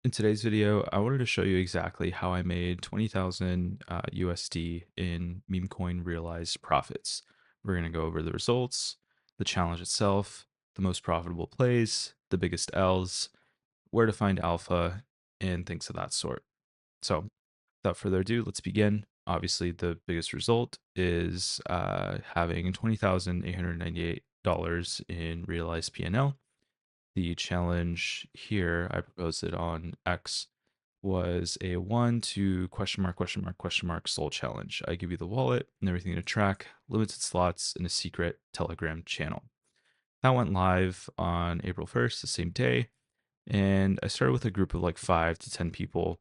In today's video, I wanted to show you exactly how I made 20,000 USD in Memecoin realized profits. We're going to go over the results, the challenge itself, the most profitable plays, the biggest L's, where to find alpha, and things of that sort. So, without further ado, let's begin. Obviously, the biggest result is having $20,898 in realized P&L. The challenge here, I proposed it on X, was a 1 to ? Soul challenge. I give you the wallet and everything to track, limited slots, and a secret Telegram channel. That went live on April 1st, the same day. And I started with a group of like 5 to 10 people.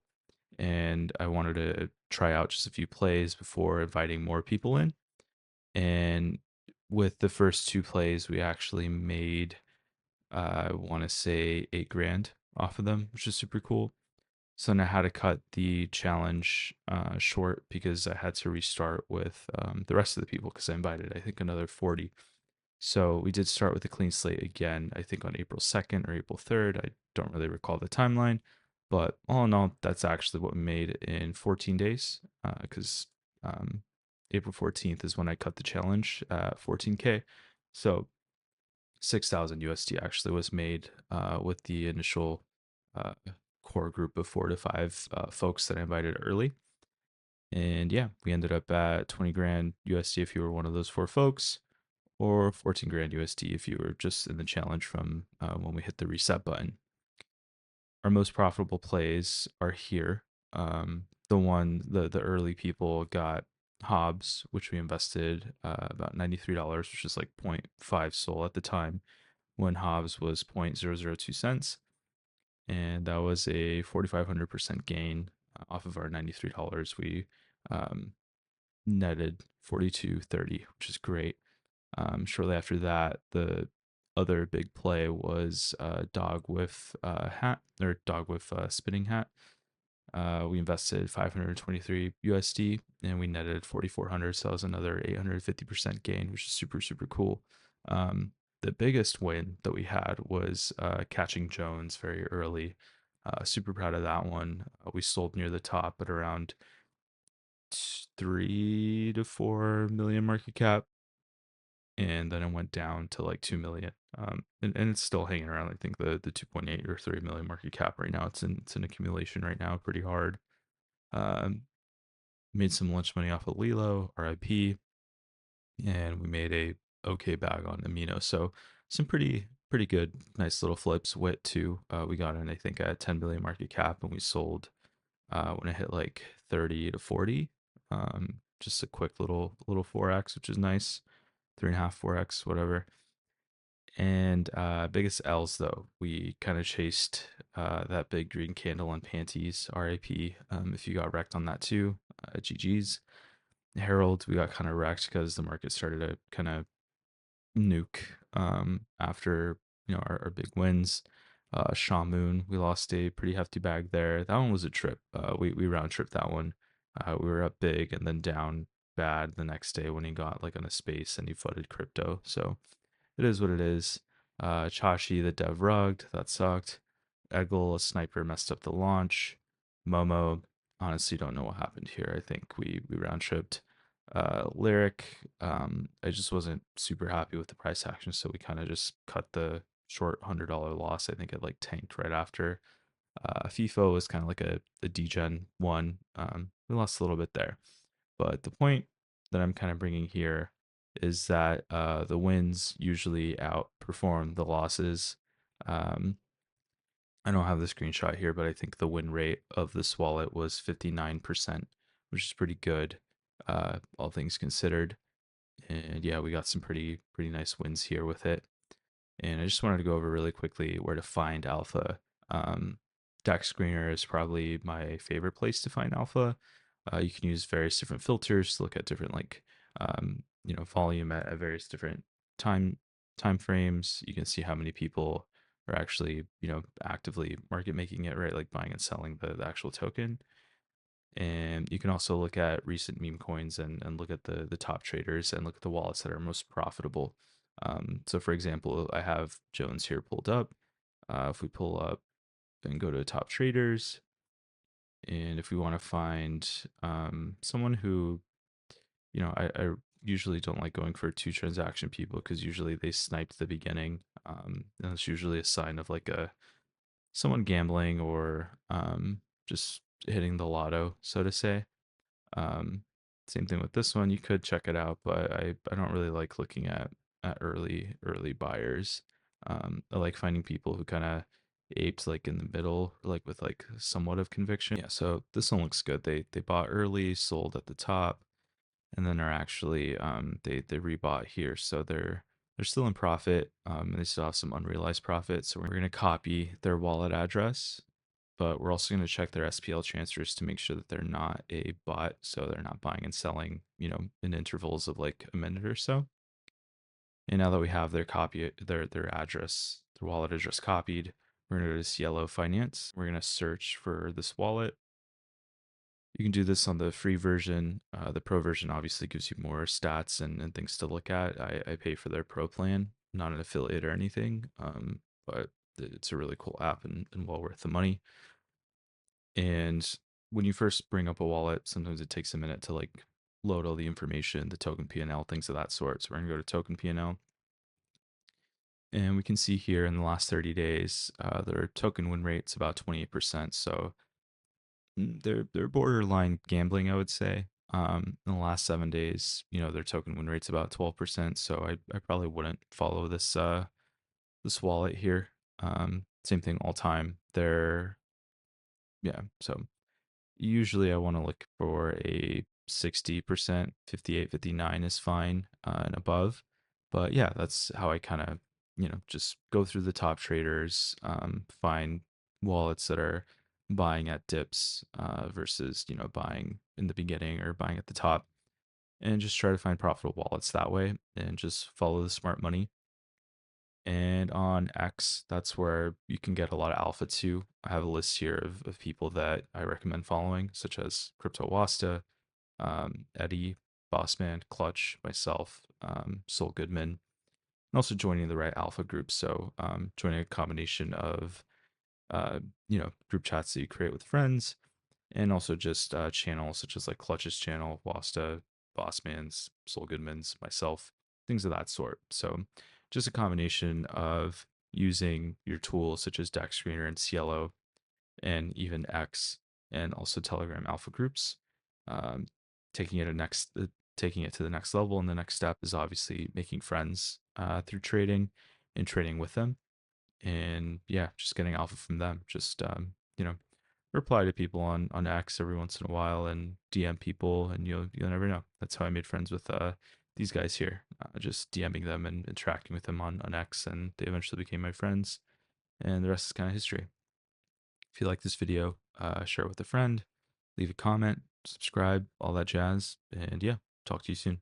And I wanted to try out just a few plays before inviting more people in. And with the first two plays, we actually made, I want to say, 8 grand off of them, which is super cool. So then I had to cut the challenge short because I had to restart with the rest of the people because I invited, I think, another 40. So we did start with a clean slate again, I think on April 2nd or April 3rd. I don't really recall the timeline, but all in all, that's actually what we made in 14 days because April 14th is when I cut the challenge at 14K. So 6,000 USD actually was made with the initial uh, core group of 4 to 5 folks that I invited early. And yeah, we ended up at 20 grand USD if you were one of those 4 folks, or 14 grand USD if you were just in the challenge from when we hit the reset button. Our most profitable plays are here. The early people got Hobbs, which we invested about $93, which is like zero point 0.5 Sol at the time when Hobbs was 0.002 cents. And that was a 4,500% gain off of our $93. We um, netted 42.30, which is great. Shortly after that, the other big play was dog with hat or dog with spinning hat. We invested 523 USD and we netted 4,400. So that was another 850% gain, which is super, super cool. The biggest win that we had was catching Jones very early. Super proud of that one. We sold near the top at around 3 to 4 million market cap, and then it went down to like 2 million. And it's still hanging around. I think the 2.8 or 3 million market cap right now. It's in accumulation right now, pretty hard. Um, Made some lunch money off of Lilo, RIP, and we made a okay bag on Amino. So some pretty good, nice little flips. Wit too. We got in I think at 10 billion market cap, and we sold when it hit like 30 to 40. Just a quick little 4x, which is nice. 3.5, 4x, whatever. And biggest L's though, we kind of chased that big green candle on panties, RIP. If you got wrecked on that too, GG's. Herald, we got kind of wrecked because the market started to kind of nuke after our big wins. Shamoon, we lost a pretty hefty bag there. That one was a trip. We round tripped that one. We were up big and then down bad the next day when he got like on a space and he flooded crypto. So it is what it is. Chashi, the dev rugged. That sucked. Eggle, a sniper, messed up the launch. Momo, honestly, don't know what happened here. I think we round tripped. Lyric, I just wasn't super happy with the price action, so we kind of just cut the short $100 loss. I think it like tanked right after. FIFO was kind of like a degen one. We lost a little bit there. But the point that I'm kind of bringing here is that the wins usually outperform the losses. Um, I don't have the screenshot here, but I think the win rate of this wallet was 59%, which is pretty good, all things considered. And yeah, we got some pretty nice wins here with it. And I just wanted to go over really quickly where to find alpha. Um, DAX Screener is probably my favorite place to find alpha. You can use various different filters to look at different like volume at various different time time frames. You can see how many people are actually actively market making it, right? Like buying and selling the actual token. And you can also look at recent meme coins and look at the top traders and look at the wallets that are most profitable. So for example, I have Jones here pulled up. If we pull up then go to top traders. And if we want to find someone who, I usually don't like going for two transaction people because usually they sniped the beginning. And it's usually a sign of like someone gambling or just hitting the lotto, so to say. Um, Same thing with this one. You could check it out, but I don't really like looking at early buyers. I like finding people who kind of aped like in the middle, like with like somewhat of conviction. Yeah, so this one looks good. They bought early, sold at the top, and then are actually they rebought here, so they're still in profit. And they still have some unrealized profit. So we're gonna copy their wallet address, but we're also going to check their SPL transfers to make sure that they're not a bot, so they're not buying and selling, in intervals of like a minute or so. And now that we have their address, their wallet address copied, we're going to go to Cielo Finance. We're going to search for this wallet. You can do this on the free version. The pro version obviously gives you more stats and things to look at. I pay for their pro plan, not an affiliate or anything, but it's a really cool app and well worth the money. And when you first bring up a wallet, sometimes it takes a minute to like load all the information, the token P&L, things of that sort. So we're gonna go to token P&L, and we can see here in the last 30 days, their token win rate's about 28%. So they're borderline gambling, I would say. In the last 7 days, their token win rate's about 12%. So I probably wouldn't follow this wallet here. Same thing all time. So usually I want to look for a 60%, 58, 59 is fine, and above. But yeah, that's how I kind of, just go through the top traders, find wallets that are buying at dips versus, buying in the beginning or buying at the top, and just try to find profitable wallets that way and just follow the smart money. And on X, that's where you can get a lot of alpha too. I have a list here of people that I recommend following, such as Crypto Wasta, Eddie, Bossman, Clutch, myself, Sol Goodman, and also joining the right alpha groups. So joining a combination of, group chats that you create with friends, and also just channels such as like Clutch's channel, Wasta, Bossman's, Sol Goodman's, myself, things of that sort. So just a combination of using your tools such as Deck Screener and Cielo and even X and also Telegram alpha groups, um, taking it a next taking it to the next level. And the next step is obviously making friends through trading and trading with them, and yeah, just getting alpha from them. Just reply to people on X every once in a while and DM people, and you'll never know. That's how I made friends with these guys here. Just DMing them and interacting with them on X, and they eventually became my friends. And the rest is kind of history. If you like this video, share it with a friend, leave a comment, subscribe, all that jazz. And yeah, talk to you soon.